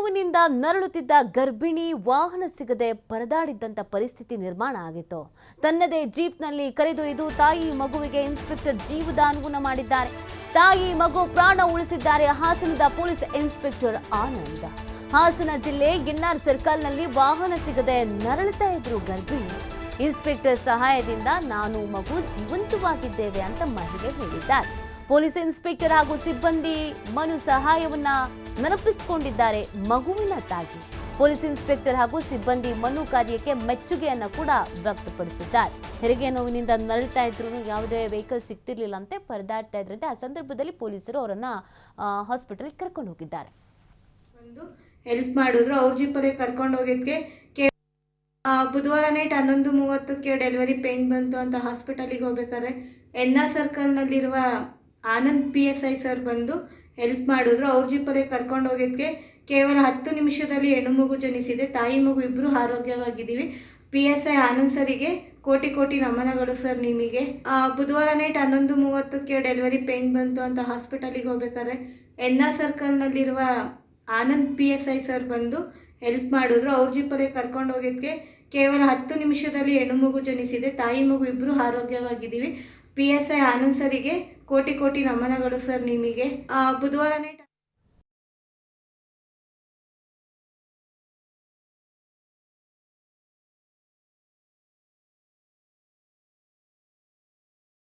ನೋವಿನಿಂದ ನರಳುತ್ತಿದ್ದ ಗರ್ಭಿಣಿ ವಾಹನ ಸಿಗದೆ ಪರದಾಡಿದ್ದಂತ ಪರಿಸ್ಥಿತಿ ನಿರ್ಮಾಣ ಆಗಿತ್ತು. ತನ್ನದೇ ಜೀಪ್ನಲ್ಲಿ ಕರೆದೊಯ್ದು ತಾಯಿ ಮಗುವಿಗೆ ಇನ್ಸ್ಪೆಕ್ಟರ್ ಜೀವದಾನವನ್ನ ಮಾಡಿದ್ದಾರೆ. ತಾಯಿ ಮಗು ಪ್ರಾಣ ಉಳಿಸಿದ್ದಾರೆ ಹಾಸನದ ಪೊಲೀಸ್ ಇನ್ಸ್ಪೆಕ್ಟರ್ ಆನಂದ್. ಹಾಸನ ಜಿಲ್ಲೆ ಗಿನ್ನಾರ್ ಸರ್ಕಲ್ನಲ್ಲಿ ವಾಹನ ಸಿಗದೆ ನರಳುತ್ತಾ ಇದ್ರು ಗರ್ಭಿಣಿ. ಇನ್ಸ್ಪೆಕ್ಟರ್ ಸಹಾಯದಿಂದ ನಾನು ಮಗು ಜೀವಂತವಾಗಿದ್ದೇವೆ ಅಂತ ಮಹಿಳೆ ಹೇಳಿದ್ದಾರೆ. ಪೊಲೀಸ್ ಇನ್ಸ್ಪೆಕ್ಟರ್ ಹಾಗೂ ಸಿಬ್ಬಂದಿ ಮನು ಸಹಾಯವನ್ನ ನೆನಪಿಸಿಕೊಂಡಿದ್ದಾರೆ ಮಗುವಿನ ತಾಯಿ. ಪೊಲೀಸ್ ಇನ್ಸ್ಪೆಕ್ಟರ್ ಹಾಗೂ ಸಿಬ್ಬಂದಿ ಮನು ಕಾರ್ಯಕ್ಕೆ ಮೆಚ್ಚುಗೆಯನ್ನ ಕೂಡ ವ್ಯಕ್ತಪಡಿಸಿದ್ದಾರೆ. ಹೆರಿಗೆ ನೋವಿನಿಂದ ನರಳ್ತಾ ಇದ್ರು, ಯಾವುದೇ ವೆಹಿಕಲ್ ಸಿಗ್ತಿರ್ಲಿಲ್ಲ ಅಂತೆ, ಪರದಾಡ್ತಾ ಇದ್ರಂತೆ. ಆ ಸಂದರ್ಭದಲ್ಲಿ ಪೊಲೀಸರು ಅವರನ್ನ ಹಾಸ್ಪಿಟಲ್ ಕರ್ಕೊಂಡು ಹೋಗಿದ್ದಾರೆ. ಒಂದು ಹೆಲ್ಪ್ ಮಾಡಿದ್ರು. ಅವ್ರ ಜೀಪಲ್ಲಿ ಕರ್ಕೊಂಡು ಹೋಗಿದ್ಕೆ ಬುಧವಾರ ನೈಟ್ 11:30ಕ್ಕೆ ಡೆಲಿವರಿ ಪೇನ್ ಬಂತು ಅಂತ ಹಾಸ್ಪಿಟಲಿಗೆ ಹೋಗ್ಬೇಕಾದ್ರೆ ಎನ್ಆರ್ ಸರ್ಕಲ್ನಲ್ಲಿರುವ ಆನಂದ್ PSI ಸರ್ ಬಂದು ಹೆಲ್ಪ್ ಮಾಡಿದ್ರು. ಅವ್ರ ಜೀಪಲ್ಲಿ ಕರ್ಕೊಂಡು ಹೋಗಿದ್ಕೆ ಕೇವಲ 10 ನಿಮಿಷದಲ್ಲಿ ಹೆಣ್ಣು ಮಗು ಜನಿಸಿದೆ. ತಾಯಿ ಮಗು ಇಬ್ಬರು ಆರೋಗ್ಯವಾಗಿದ್ದೀವಿ. PSI ಆನಂದ್ ಸರಿಗೆ ಕೋಟಿ ಕೋಟಿ ನಮನಗಳು ಸರ್ ನಿಮಗೆ. ಬುಧವಾರ ನೈಟ್ 11:30ಕ್ಕೆ ಡೆಲಿವರಿ ಪೇನ್ ಬಂತು ಅಂತ ಹಾಸ್ಪಿಟಲಿಗೆ ಹೋಗ್ಬೇಕಾದ್ರೆ ಎನ್ಆರ್ ಸರ್ಕಲ್ನಲ್ಲಿರುವ ಆನಂದ್ PSI ಸರ್ ಬಂದು ಹೆಲ್ಪ್ ಮಾಡಿದ್ರು. ಅವ್ರ ಜೀಪಲ್ಲಿ ಕರ್ಕೊಂಡು ಹೋಗಿದ್ಕೆ ಕೇವಲ 10 ನಿಮಿಷದಲ್ಲಿ ಹೆಣ್ಣು ಮಗು ಜನಿಸಿದೆ. ತಾಯಿ ಮಗು ಇಬ್ಬರು ಆರೋಗ್ಯವಾಗಿದ್ದೀವಿ. PSI ಆನಂದ್ ಸರಿಗೆ ಕೋಟಿ ಕೋಟಿ ನಮನಗಳು ಸರ್ ನಿಮಗೆ. ಬುಧವಾರ ನೈಟ್